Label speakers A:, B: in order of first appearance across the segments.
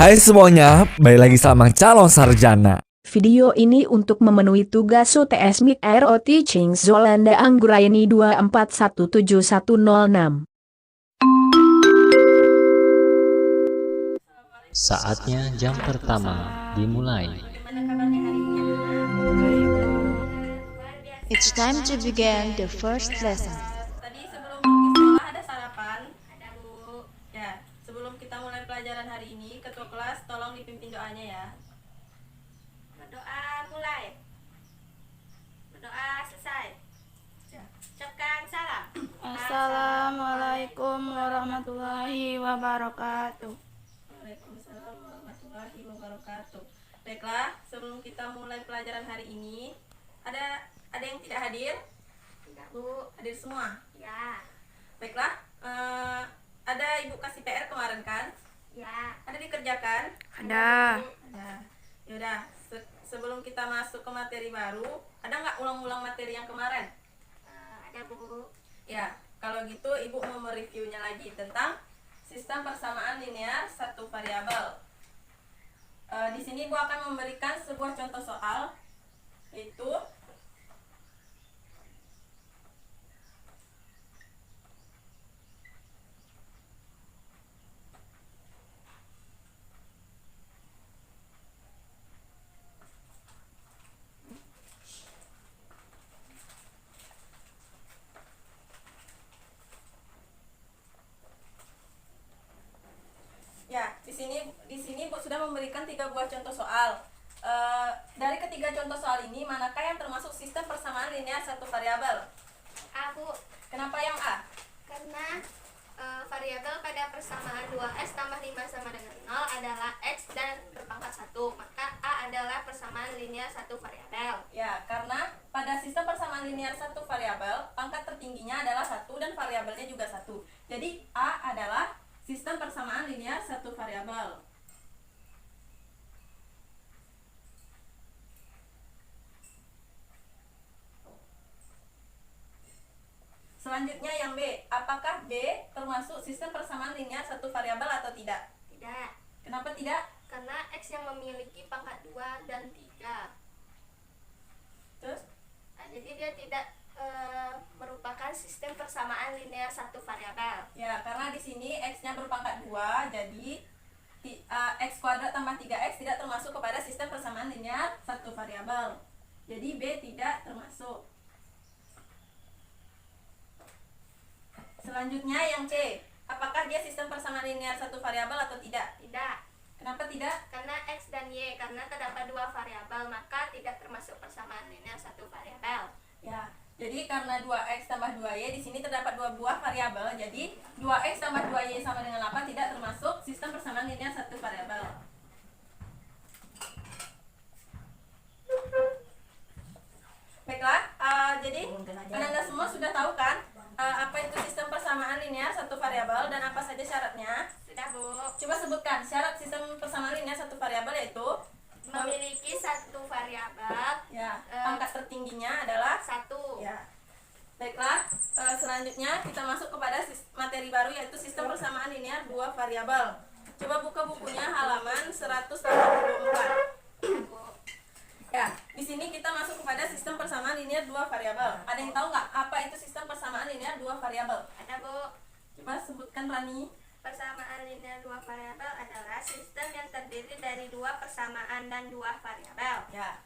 A: Hai semuanya, balik lagi sama calon sarjana.
B: Video ini untuk memenuhi tugas UTS Micro Teaching Zolanda Angguraini 24171006.
C: Saatnya jam pertama dimulai.
D: It's time to begin the first lesson.
E: Tadi sebelum pergi sekolah ada sarapan? Ada, Bu. Ya, sebelum kita mulai pelajaran hari ini, ketua kelas tolong dipimpin doanya ya.
F: Berdoa mulai. Berdoa selesai. Ucapkan salam.
G: Assalamualaikum warahmatullahi wabarakatuh.
E: Waalaikumsalam warahmatullahi wabarakatuh. Baiklah, sebelum kita mulai pelajaran hari ini, ada yang tidak hadir?
F: Tidak, Bu.
E: Hadir semua?
F: Ya.
E: Baiklah, ada Ibu kasih PR kemarin kan?
F: Ya.
E: Ada dikerjakan?
G: Ada.
E: Ada. Yaudah, sebelum kita masuk ke materi baru, ada nggak ulang-ulang materi yang kemarin?
F: Ada, Bu.
E: Ya, kalau gitu Ibu mau mereviewnya lagi tentang sistem persamaan linear satu variabel. Di sini Ibu akan memberikan sebuah contoh soal, yaitu di sini Bu sudah memberikan 3 buah contoh soal. Dari ketiga contoh soal ini, manakah yang termasuk sistem persamaan linear satu variabel?
F: A, Bu.
E: Kenapa yang A?
F: Karena variabel pada persamaan 2x tambah 5 sama dengan 0 adalah x dan berpangkat 1. Maka A adalah persamaan linear satu variabel.
E: Ya, karena pada sistem persamaan linear satu variabel, pangkat tertingginya adalah 1 dan variabelnya juga 1. Jadi A adalah sistem persamaan linear satu variabel. Selanjutnya yang B, apakah B termasuk sistem persamaan linear satu variabel atau tidak?
F: Tidak.
E: Kenapa tidak?
F: Karena x yang memiliki pangkat 2 dan 3.
E: Terus?
F: Jadi dia tidak merupakan sistem persamaan linear satu variabel.
E: Ya, karena di sini x-nya berpangkat 2, jadi x kuadrat tambah 3x tidak termasuk kepada sistem persamaan linear satu variabel. Jadi B tidak termasuk. Selanjutnya yang C, apakah dia sistem persamaan linear satu variabel atau tidak?
F: Tidak.
E: Kenapa tidak?
F: Karena x dan y, karena terdapat 2 variabel, maka tidak termasuk persamaan linear satu variabel.
E: Ya, jadi karena 2x tambah 2y di sini terdapat 2 buah variabel, jadi 2x tambah 2y sama dengan 8 tidak termasuk sistem persamaan linear satu variabel. Baiklah, jadi Anda semua sudah tahu kan apa itu sistem persamaan linear satu variabel dan apa saja syaratnya?
F: Sudah, Bu.
E: Coba sebutkan syarat sistem persamaan linear satu variabel, yaitu
F: Memiliki satu variabel,
E: ya, pangkat tertingginya adalah
F: 1.
E: ya. Baiklah, selanjutnya kita masuk kepada materi baru, yaitu sistem persamaan linear dua variabel. Coba buka bukunya halaman 184. Ya, di sini kita masuk kepada sistem persamaan linear dua variabel. Ada yang tahu nggak apa itu sistem persamaan linear dua variabel?
F: Ada, Bu.
E: Coba sebutkan, Rani.
F: Persamaan linear 2 variabel adalah sistem yang terdiri dari 2 persamaan dan 2 variabel.
E: Ya.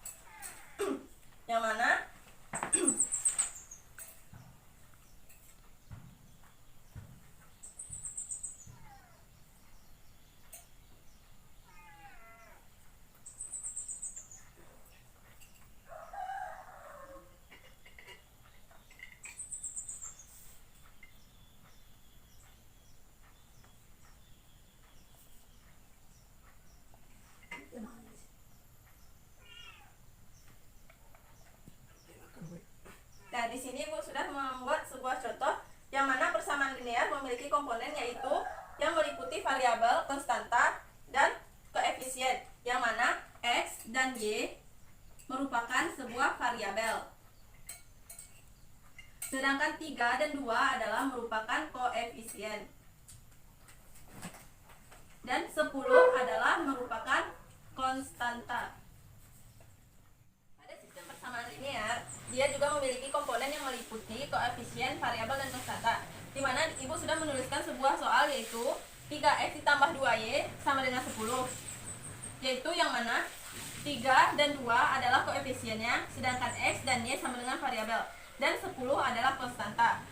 E: Yang mana? Nah, di sini Bu sudah membuat sebuah contoh yang mana persamaan linear memiliki komponen, yaitu yang meliputi variabel, konstanta, dan koefisien, yang mana x dan y merupakan sebuah variabel. Sedangkan 3 dan 2 adalah merupakan koefisien. Dan 10 adalah meliputi koefisien, variabel, dan konstanta. Di mana Ibu sudah menuliskan sebuah soal yaitu 3x ditambah 2y sama dengan 10. Yaitu yang mana 3 dan 2 adalah koefisiennya, sedangkan x dan y sama dengan variabel, dan 10 adalah konstanta.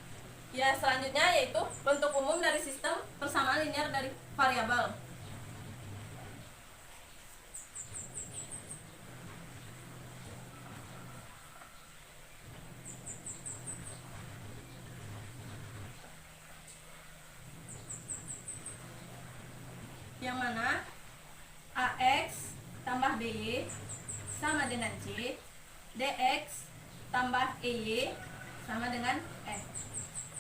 E: Ya, selanjutnya yaitu bentuk umum dari sistem persamaan linear dari variabel. Yang mana AX tambah BY sama dengan C, DX tambah EY sama dengan F.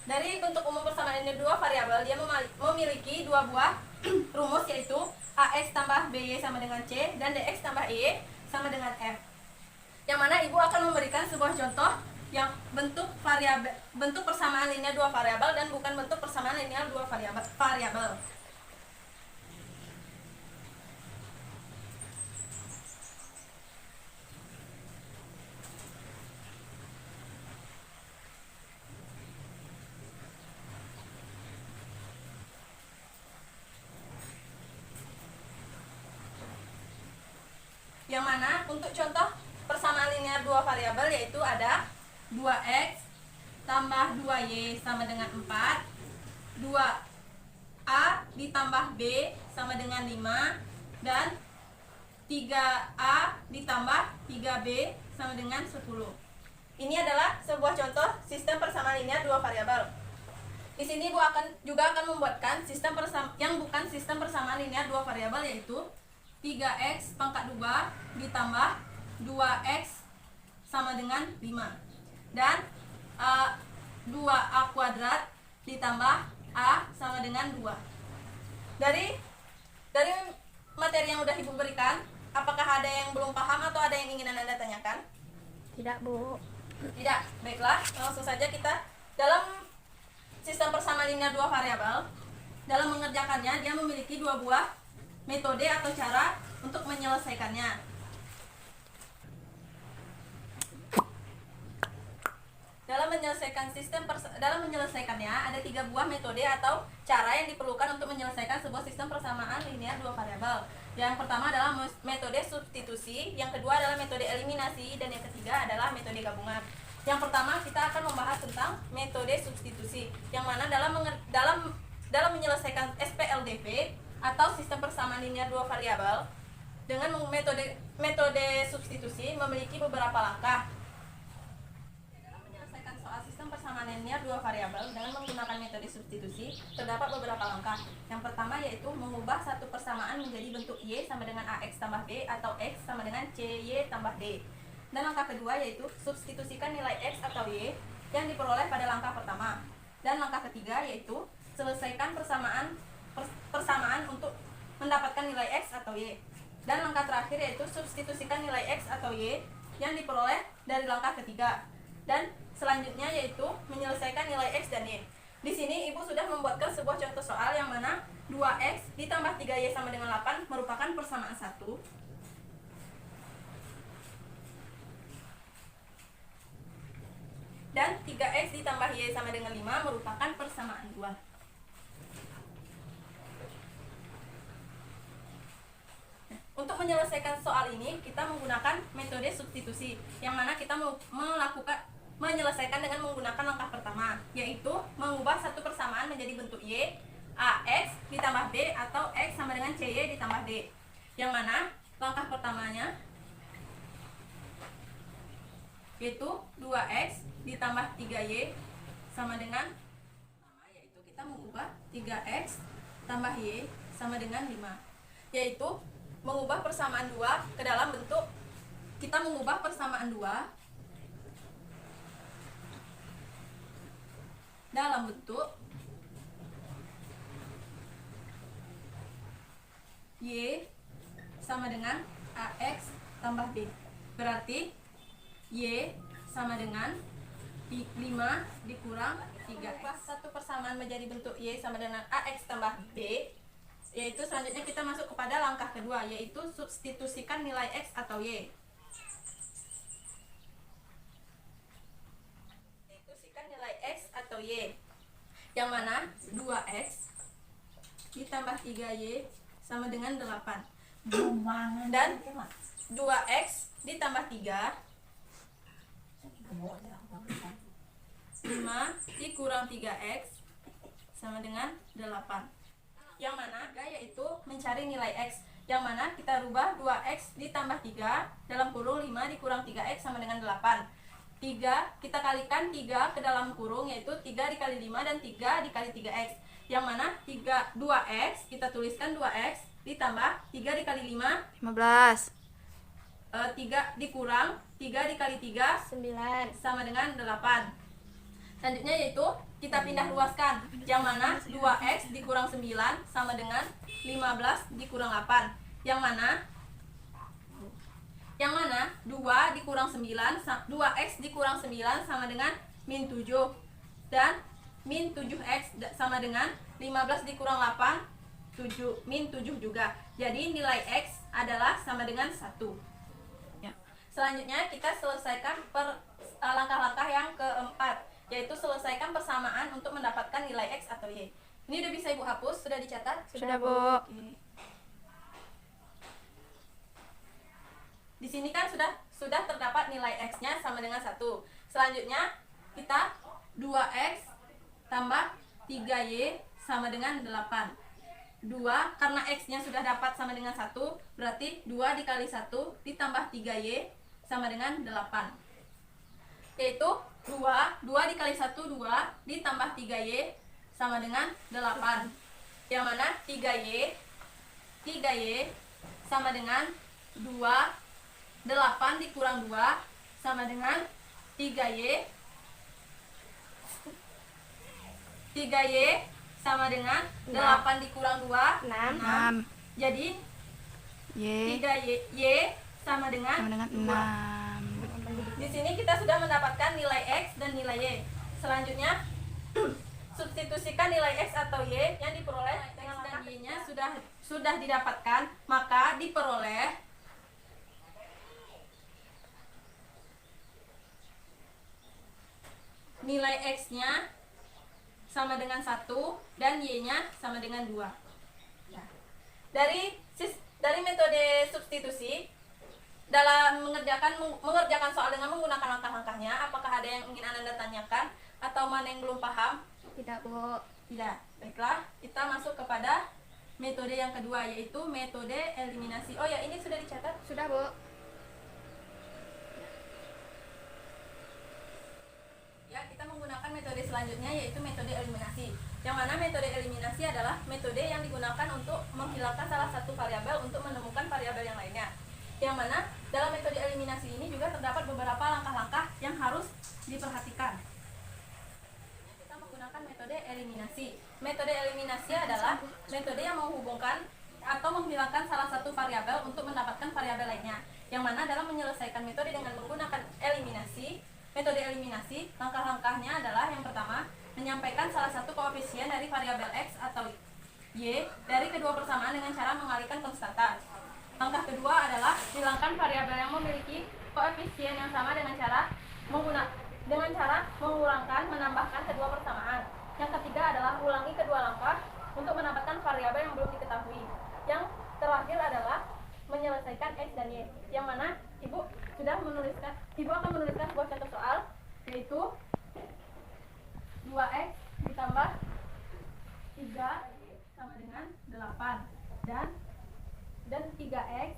E: Dari bentuk umum persamaan ini dua variabel, dia memiliki dua buah rumus, yaitu AX tambah BY sama dengan C dan DX tambah EY sama dengan F. Yang mana Ibu akan memberikan sebuah contoh yang bentuk persamaan linear dua variabel dan bukan bentuk persamaan linear dua variabel. Yang mana untuk contoh persamaan linear dua variabel yaitu ada 2x tambah 2y sama dengan 4, 2a ditambah b sama dengan 5, dan 3a ditambah 3b sama dengan 10. Ini adalah sebuah contoh sistem persamaan linear dua variabel. Di sini Ibu juga akan membuatkan sistem yang bukan sistem persamaan linear dua variabel, yaitu 3x pangkat 2 ditambah 2x sama dengan 5, dan 2a kuadrat ditambah a sama dengan 2. Dari materi yang udah Ibu berikan, apakah ada yang belum paham atau ada yang ingin Anda tanyakan?
B: Tidak, Bu.
E: Tidak. Baiklah, langsung saja kita dalam sistem persamaan linear dua variabel. Dalam mengerjakannya, dia memiliki dua buah metode atau cara untuk menyelesaikannya. Dalam menyelesaikannya ada tiga buah metode atau cara yang diperlukan untuk menyelesaikan sebuah sistem persamaan linear dua variabel. Yang pertama adalah metode substitusi, yang kedua adalah metode eliminasi, dan yang ketiga adalah metode gabungan. Yang pertama kita akan membahas tentang metode substitusi, yang mana dalam menyelesaikan SPLDV atau sistem persamaan linear dua variabel dengan metode substitusi memiliki beberapa langkah. Dalam menyelesaikan soal sistem persamaan linear dua variabel dengan menggunakan metode substitusi terdapat beberapa langkah. Yang pertama yaitu mengubah satu persamaan menjadi bentuk Y sama dengan AX tambah B atau X sama dengan CY tambah D. Dan langkah kedua yaitu substitusikan nilai X atau Y yang diperoleh pada langkah pertama. Dan langkah ketiga yaitu selesaikan persamaan untuk mendapatkan nilai X atau Y. Dan langkah terakhir yaitu substitusikan nilai X atau Y yang diperoleh dari langkah ketiga. Dan selanjutnya yaitu menyelesaikan nilai X dan Y. Di sini Ibu sudah membuatkan sebuah contoh soal yang mana 2X ditambah 3Y sama dengan 8 merupakan persamaan 1. Dan 3X ditambah Y sama dengan 5 merupakan persamaan 2. Untuk menyelesaikan soal ini, kita menggunakan metode substitusi, yang mana kita menyelesaikan dengan menggunakan langkah pertama, yaitu mengubah satu persamaan menjadi bentuk Y, AX ditambah B atau X sama dengan CY ditambah D. Yang mana langkah pertamanya yaitu 2X ditambah 3Y sama dengan, yaitu kita mengubah 3X tambah Y sama dengan 5, yaitu mengubah persamaan 2 ke dalam bentuk, kita mengubah persamaan 2 dalam bentuk Y sama dengan AX tambah B. Berarti Y sama dengan 5 dikurang 3X. Satu persamaan menjadi bentuk Y sama dengan AX tambah B. Yaitu selanjutnya kita masuk kepada langkah kedua, yaitu substitusikan nilai X atau Y. Substitusikan atau Y. Yang mana 2X ditambah 3Y sama dengan 8. Dan 2X ditambah 3 5 dikurang 3X sama dengan 8. Yang mana yaitu mencari nilai X. Yang mana kita rubah 2X ditambah 3 dalam kurung 5 dikurang 3X sama dengan 8. 3 kita kalikan 3 ke dalam kurung, yaitu 3 dikali 5 dan 3 dikali 3X. Yang mana 2X kita tuliskan 2X ditambah 3 dikali 5
G: 15.
E: 3 dikurang 3 dikali 3
F: 9.
E: sama dengan 8. Selanjutnya yaitu kita pindah luaskan, yang mana 2X dikurang 9 sama dengan 15 dikurang 8. Yang mana 2 dikurang 9 2X dikurang 9 sama dengan min 7, dan min 7X sama dengan 15 dikurang 8 min 7 juga. Jadi nilai X adalah sama dengan 1. Selanjutnya kita selesaikan langkah-langkah yang keempat, yaitu selesaikan persamaan untuk mendapatkan nilai X atau Y. Ini udah bisa Ibu hapus? Sudah dicatat?
G: Sudah, Bu.
E: Oke. Di sini kan sudah terdapat nilai X-nya sama dengan 1. Selanjutnya kita 2X tambah 3Y sama dengan 8. 2 karena X-nya sudah dapat sama dengan 1, berarti 2 dikali 1 ditambah 3Y sama dengan 8. Yaitu 2 dikali 1 2 ditambah 3Y sama dengan 8. Yang mana 3Y sama dengan 2, 8 dikurang 2 sama dengan 3Y sama dengan 8 dikurang 2
G: 6.
E: 6. Jadi
G: Y
E: 3Y sama dengan
G: sama dengan
E: 2. Di sini kita sudah mendapatkan nilai X dan nilai Y. Selanjutnya substitusikan nilai X atau Y yang diperoleh dengan X dan Y-nya sudah didapatkan, maka diperoleh nilai X-nya sama dengan 1 dan Y-nya sama dengan 2. Nah, dari metode substitusi dalam mengerjakan soal dengan menggunakan langkah-langkahnya, apakah ada yang ingin Anda tanyakan atau mana yang belum paham?
F: Tidak, Bu.
E: Tidak. Baiklah, kita masuk kepada metode yang kedua, yaitu metode eliminasi. Oh ya, ini sudah dicatat?
F: Sudah, Bu.
E: Ya, kita menggunakan metode selanjutnya, yaitu metode eliminasi. Yang mana metode eliminasi adalah metode yang digunakan untuk menghilangkan salah satu variabel untuk menemukan variabel yang lainnya. Yang mana dalam metode eliminasi ini juga terdapat beberapa langkah-langkah yang harus diperhatikan. Kita menggunakan metode eliminasi. Metode eliminasi adalah metode yang menghubungkan atau menghilangkan salah satu variabel untuk mendapatkan variabel lainnya. Yang mana dalam menyelesaikan metode dengan menggunakan metode eliminasi, langkah-langkahnya adalah yang pertama, menyampaikan salah satu koefisien dari variabel X atau Y dari kedua persamaan dengan cara mengalihkan konstanta. Langkah kedua adalah hilangkan variabel yang memiliki koefisien yang sama dengan cara mengurangkan menambahkan kedua persamaan. Yang ketiga adalah ulangi kedua langkah untuk mendapatkan variabel yang belum diketahui. Yang terakhir adalah menyelesaikan X dan Y, yang mana Ibu akan menuliskan sebuah contoh soal, yaitu 2X ditambah 3 sama dengan 8 dan 3X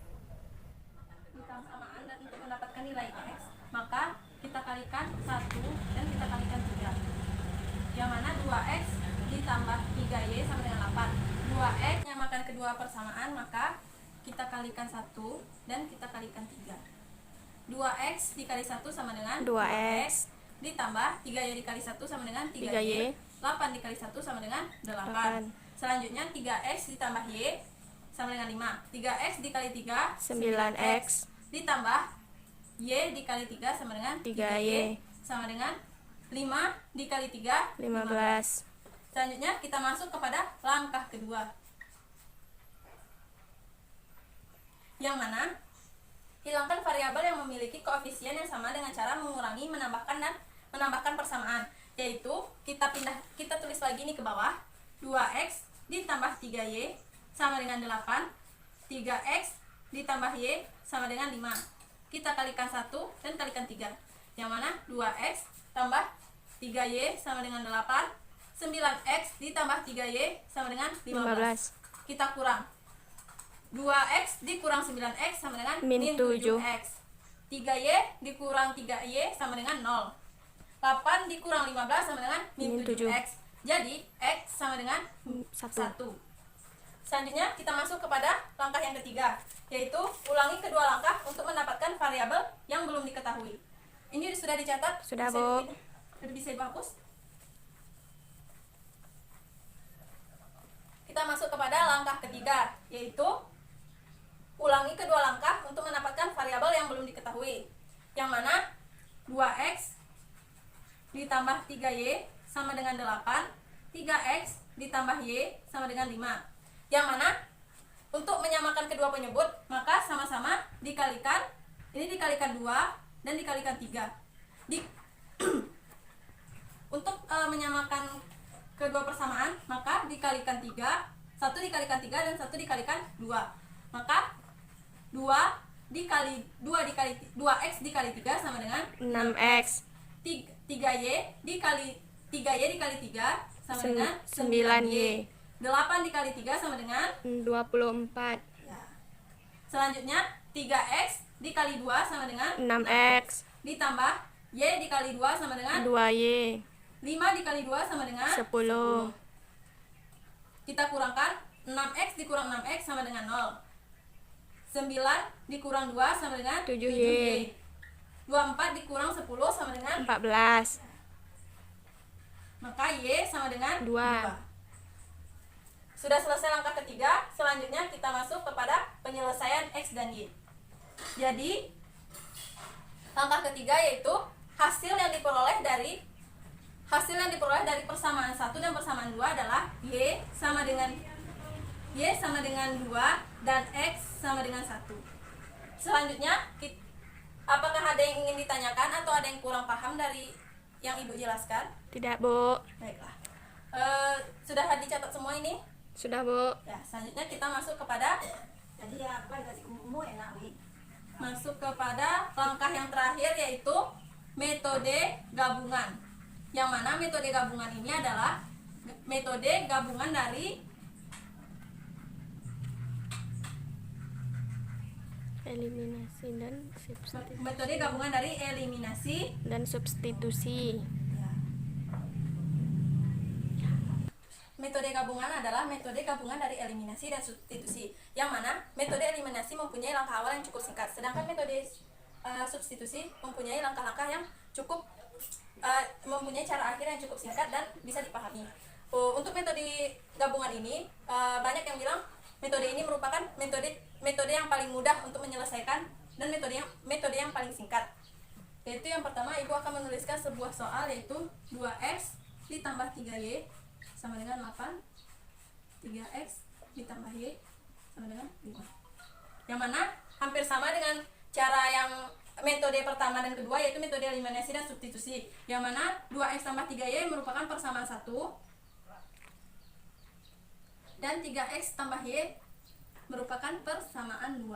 E: ditambah samaan, dan untuk mendapatkan nilai X maka kita kalikan 1 dan kita kalikan 3, yang mana 2X ditambah 3Y sama dengan 8. 2X menyamakan kedua persamaan, maka kita kalikan 1 dan kita kalikan 3. 2X dikali 1 sama dengan
G: 2X
E: ditambah 3Y dikali 1 sama dengan 3Y.
G: 3Y.
E: 8 dikali 1 sama dengan 8. Selanjutnya 3X ditambah Y sama dengan 5. 3X dikali 3
G: 9X
E: ditambah Y dikali 3 sama dengan
G: 3Y
E: sama dengan 5 dikali 3
G: 15.
E: Selanjutnya kita masuk kepada langkah kedua, yang mana hilangkan variabel yang memiliki koefisien yang sama dengan cara mengurangi, menambahkan, dan menambahkan persamaan. yaitu kita tulis lagi nih ke bawah. 2x ditambah 3y sama dengan 8. 3x ditambah y sama dengan 5. Kita kalikan 1 dan kalikan 3. Yang mana 2x tambah 3y sama dengan 8. 9x ditambah 3y sama dengan 15. Kita kurang. 2x dikurang 9x sama dengan
G: Min
E: 7x. 3y dikurang 3y sama dengan 0. 8 dikurang 15 sama dengan min 7x. Jadi x sama dengan 1. Selanjutnya kita masuk kepada langkah yang ketiga, yaitu ulangi kedua langkah untuk mendapatkan variabel yang belum diketahui. Ini sudah dicatat?
G: Sudah,
E: Bisa
G: Bu.
E: bisa dihapus? Kita masuk kepada langkah ketiga, yaitu ulangi kedua langkah untuk mendapatkan variabel yang belum diketahui. Yang mana 2x ditambah 3y sama dengan 8, 3x ditambah y sama dengan 5. Yang mana untuk menyamakan kedua penyebut, maka sama-sama dikalikan, ini dikalikan 2 dan dikalikan 3. Untuk menyamakan kedua persamaan, maka dikalikan 3, 1 dikalikan 3 dan 1 dikalikan 2. Maka 2x dikali 3 sama dengan
G: 6x
E: 3y dikali 3 sama dengan
G: 9y
E: 8 dikali 3 sama dengan
G: 24
E: selanjutnya 3x dikali 2 sama dengan
G: 6x
E: ditambah y dikali 2 sama dengan
G: 2y
E: 5 dikali 2 sama dengan
G: 10
E: Kita kurangkan 6x dikurang 6x sama dengan 0. 9 dikurang 2 sama dengan
G: 7y
E: 24 dikurang 10 sama dengan
G: 14
E: maka y sama dengan
G: 2.
E: Sudah selesai langkah ketiga, selanjutnya kita masuk kepada penyelesaian x dan y. Jadi langkah ketiga yaitu hasil yang diperoleh dari persamaan 1 dan persamaan 2 adalah y sama dengan 2 dan x sama dengan 1. Selanjutnya apakah ada yang ingin ditanyakan atau ada yang kurang paham dari yang Ibu jelaskan?
G: Tidak, Bu.
E: Baiklah. Sudah dicatat semua ini?
G: Sudah, Bu.
E: Ya, selanjutnya kita masuk kepada langkah yang terakhir, yaitu metode gabungan. Yang mana metode gabungan ini adalah metode gabungan dari
G: Eliminasi dan substitusi.
E: metode gabungan dari eliminasi.
G: Dan substitusi.
E: Metode gabungan adalah metode gabungan dari eliminasi dan substitusi. Yang mana metode eliminasi mempunyai langkah awal yang cukup singkat, sedangkan metode substitusi mempunyai langkah-langkah yang cukup mempunyai cara akhir yang cukup singkat dan bisa dipahami. Untuk metode gabungan ini banyak yang bilang metode ini merupakan metode yang paling mudah untuk menyelesaikan dan metode yang paling singkat. Yaitu yang pertama, Ibu akan menuliskan sebuah soal, yaitu 2x ditambah 3y sama dengan 8, 3x ditambah y sama dengan 5. Yang mana hampir sama dengan cara yang metode pertama dan kedua, yaitu metode eliminasi dan substitusi. Yang mana 2x tambah 3y merupakan persamaan 1 dan 3x tambah y merupakan persamaan 2.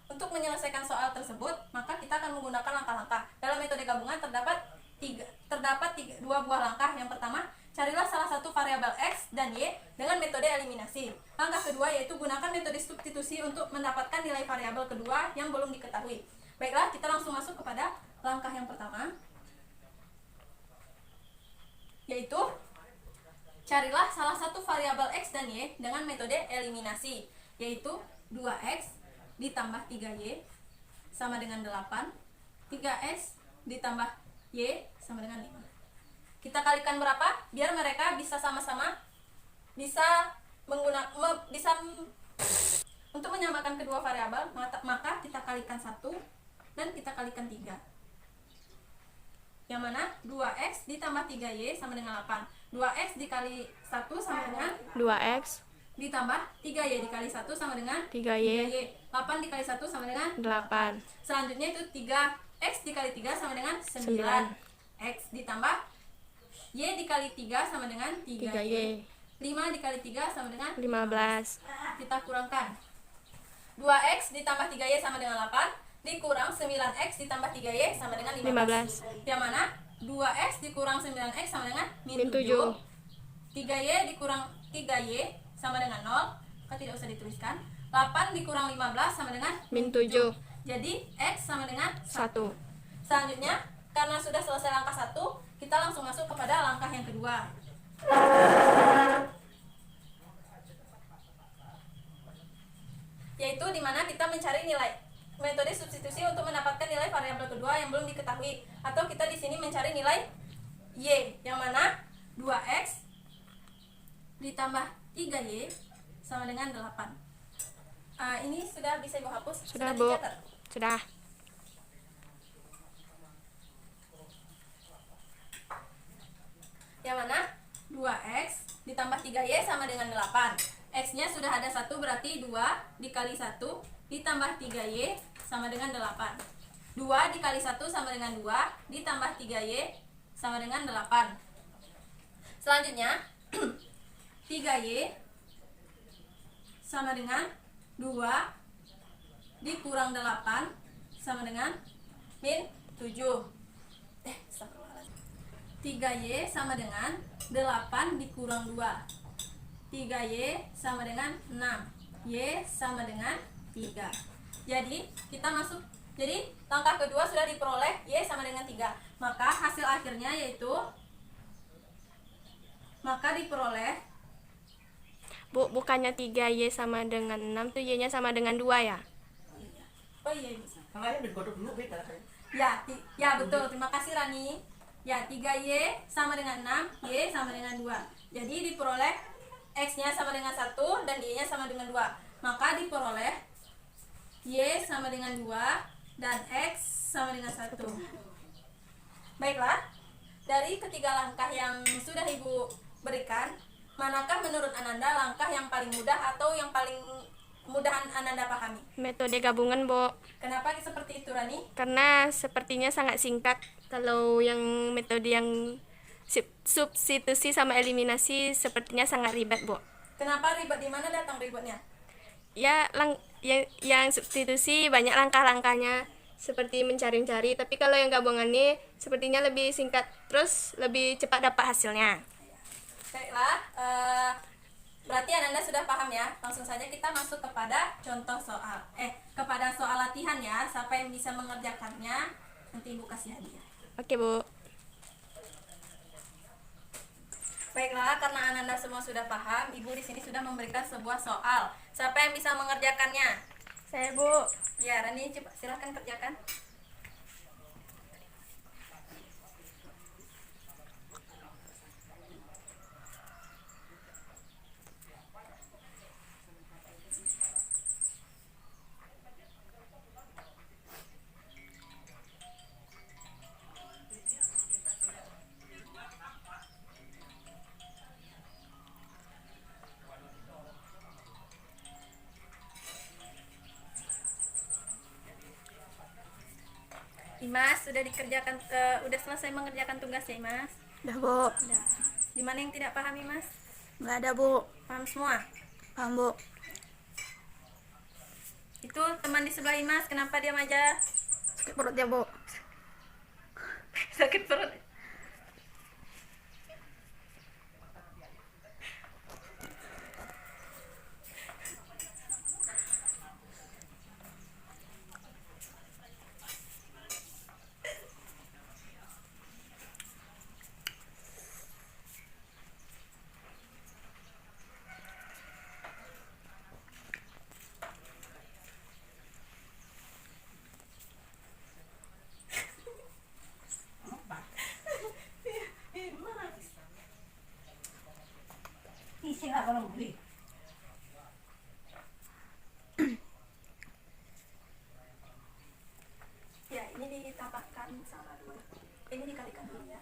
E: Untuk menyelesaikan soal tersebut, maka kita akan menggunakan langkah-langkah. Dalam metode gabungan terdapat dua buah langkah. Yang pertama, carilah salah satu variabel x dan y dengan metode eliminasi. Langkah kedua yaitu gunakan metode substitusi untuk mendapatkan nilai variabel kedua yang belum diketahui. Baiklah, kita langsung masuk kepada langkah yang pertama, yaitu carilah salah satu variabel x dan y dengan metode eliminasi, yaitu 2x ditambah 3y sama dengan 8, 3x ditambah y sama dengan 5. Kita kalikan berapa? Biar mereka bisa sama-sama untuk menyamakan kedua variabel, maka kita kalikan 1 dan kita kalikan 3. Yang mana 2x ditambah 3y sama dengan 8. 2x dikali 1 sama dengan
G: 2x
E: ditambah 3y dikali 1 sama dengan
G: 3y
E: 8 dikali 1 sama dengan
G: 8.
E: Selanjutnya itu 3 X dikali 3 sama dengan 9.
G: 9.
E: X ditambah Y dikali 3 sama dengan 3Y.
G: 3Y.
E: 5 dikali 3 sama dengan
G: 15.
E: kita kurangkan. 2X ditambah 3Y sama dengan 8 dikurang 9X ditambah 3Y sama dengan 15.
G: 15.
E: Yang mana 2X dikurang 9X sama dengan min
G: Min
E: 7.
G: 7.
E: 3Y dikurang 3Y sama dengan 0. Maka tidak usah dituliskan. 8 dikurang 15 sama dengan
G: Min 7.
E: jadi X sama dengan 1.
G: 1.
E: Selanjutnya, karena sudah selesai langkah 1, kita langsung masuk kepada langkah yang kedua. Yaitu dimana kita mencari nilai metode substitusi untuk mendapatkan nilai variabel kedua yang belum diketahui, atau kita di sini mencari nilai Y, yang mana 2X ditambah 3Y sama dengan 8. Ini sudah bisa Ibu hapus?
G: Sudah, Bu.
E: dicatat?
G: Sudah.
E: Yang mana 2X ditambah 3Y sama dengan 8. X-nya sudah ada 1, berarti 2 dikali 1 ditambah 3Y sama dengan 8. 2 dikali 1 sama dengan 2 ditambah 3Y sama dengan 8. Selanjutnya 3Y sama dengan 2 dikurang 8 sama dengan min 7. 3Y sama dengan 8 dikurang 2. 3Y sama dengan 6. Y sama dengan 3. Jadi kita masuk. Jadi langkah kedua sudah diperoleh, Y sama dengan 3. Maka hasil akhirnya yaitu diperoleh.
G: Bu, bukannya 3Y sama dengan 6 tuh Y-nya sama dengan 2 ya?
E: Oh iya bisa. Ya betul. Terima kasih Rani. Ya, 3Y sama dengan 6, Y sama dengan 2. Jadi diperoleh X-nya sama dengan 1 dan Y-nya sama dengan 2. Maka diperoleh Y sama dengan 2 dan X sama dengan 1. Baiklah, dari ketiga langkah yang sudah Ibu berikan, manakah menurut Ananda langkah yang paling mudah atau yang paling mudah Ananda pahami?
G: Metode gabungan, Bu.
E: Kenapa seperti itu, Rani?
G: Karena sepertinya sangat singkat. Kalau yang metode yang substitusi sama eliminasi sepertinya sangat ribet, Bu.
E: Kenapa ribet? Di mana datang ribetnya?
G: Ya, yang substitusi banyak langkah-langkahnya seperti mencari-cari, tapi kalau yang gabungan ini sepertinya lebih singkat, terus lebih cepat dapat hasilnya.
E: Baiklah, berarti Ananda sudah paham ya. Langsung saja kita masuk kepada contoh soal. Kepada soal latihan ya. Siapa yang bisa mengerjakannya, nanti Ibu kasih hadiah.
G: Oke, Bu.
E: Baiklah, karena Ananda semua sudah paham, Ibu di sini sudah memberikan sebuah soal. Siapa yang bisa mengerjakannya?
G: Saya, Bu.
E: Ya, Rani, coba silahkan kerjakan. Imas, sudah dikerjakan, udah selesai mengerjakan tugasnya, Imas?
H: Udah, Bu.
E: Udah. Di mana yang tidak paham, Imas?
H: Nggak ada, Bu.
E: Paham semua?
H: Paham, Bu.
E: Itu teman di sebelah Imas, kenapa diam aja?
H: Sakit perutnya, Bu.
E: Sakit perut. Ya, ini ditambahkan sama dulu. Ini dikalikan dulu ya.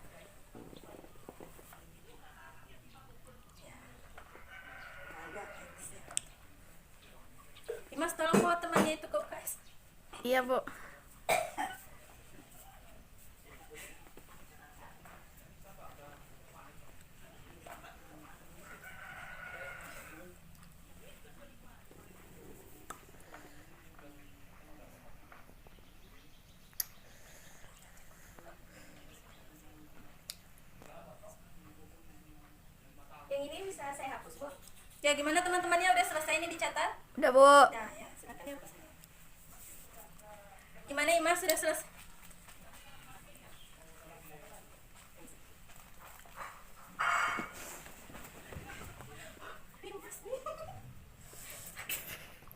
E: Ya. Ada X ya. Imas, tolong bawa temannya itu ke UKS.
H: Iya, Bu.
F: saya hapus, Bu.
E: Ya, gimana teman-temannya, udah selesai ini dicatat?
H: Udah, Bu.
E: Nah, ya, silakan ya. Gimana Imas, sudah selesai?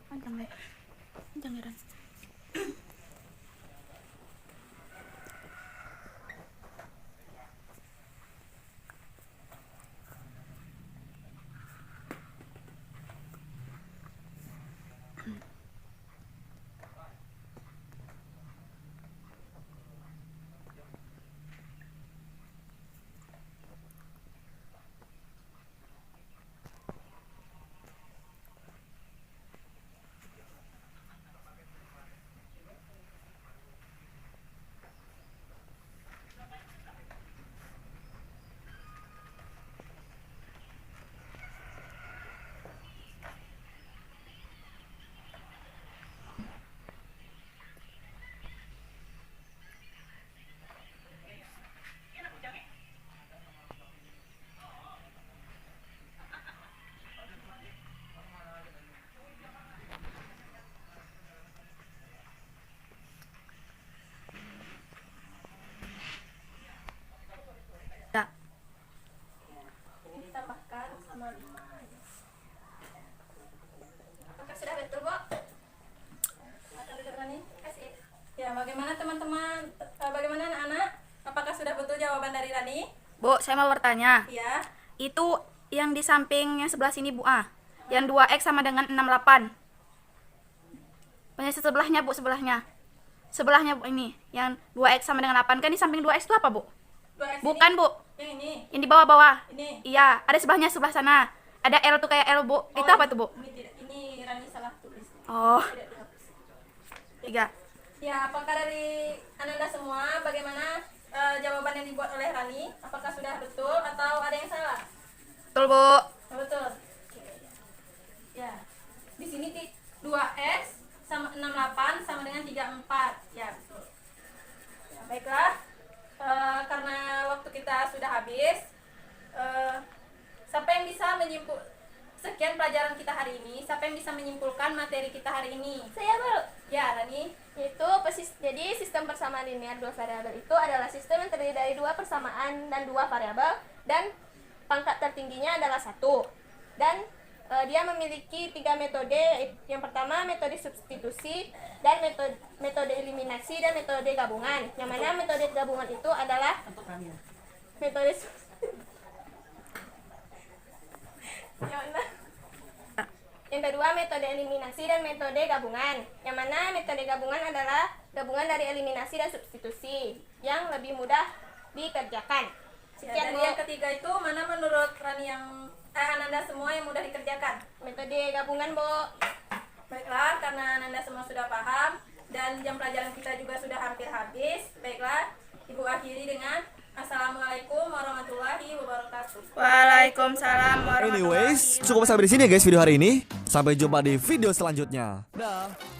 H: Panjang deh. Panjang ya, Ran. Ya.
E: Ditambahkan sama 5.
F: Apakah sudah betul, Bu? Kasih.
E: Ya, bagaimana teman-teman? Bagaimana anak-anak? Apakah sudah betul jawaban dari Rani?
H: Bu, saya mau bertanya.
E: Ya.
H: Itu yang di samping yang sebelah sini, Bu. Yang 2X sama dengan 68. Punya sebelahnya, Bu, sebelahnya. Sebelahnya, Bu, ini. Yang 2X sama dengan 8. Kan di samping 2X itu apa, Bu?
E: 2X
H: Bukan,
E: ini?
H: Bu.
E: Yang ini.
H: Yang di bawah-bawah.
E: Ini.
H: Iya, ada sebelahnya sebelah sana. Ada L tuh kayak L, Bu. Itu apa tuh, Bu?
E: Ini tidak. Ini Rani salah tulis.
H: Oh,
E: Tidak dihapus.
H: 3.
E: Ya, apakah dari Ananda semua bagaimana jawaban yang dibuat oleh Rani? Apakah sudah betul atau ada yang salah?
H: Betul, Bu.
E: Oh, betul. Ya. Di sini 2S sama 68 sama dengan 34. Ya, betul. Ya, baiklah. Karena waktu kita sudah habis, siapa yang bisa menyimpul sekian pelajaran kita hari ini? Siapa yang bisa menyimpulkan materi kita hari ini?
F: Saya, Bu.
E: Ya, Rani.
F: Yaitu jadi sistem persamaan linear dua variabel itu adalah sistem yang terdiri dari dua persamaan dan dua variabel, dan pangkat tertingginya adalah 1. Dan dia memiliki 3 metode. Yang pertama metode substitusi, dan metode eliminasi, dan metode gabungan. Yang mana metode gabungan itu adalah metode yang kedua metode eliminasi dan metode gabungan. Yang mana metode gabungan adalah gabungan dari eliminasi dan substitusi yang lebih mudah dikerjakan.
E: Ya,
F: Sekian,
E: dari
F: Bu.
E: yang ketiga itu mana menurut Rani yang Ananda semua yang mudah dikerjakan?
F: Metode gabungan, Bu.
E: Baiklah, karena Ananda semua sudah paham dan jam pelajaran kita juga sudah hampir habis. Baiklah, Ibu akhiri dengan Assalamualaikum warahmatullahi wabarakatuh.
H: Waalaikumsalam warahmatullahi
A: Anyways, cukup sampai di sini ya guys video hari ini. Sampai jumpa di video selanjutnya. Dah.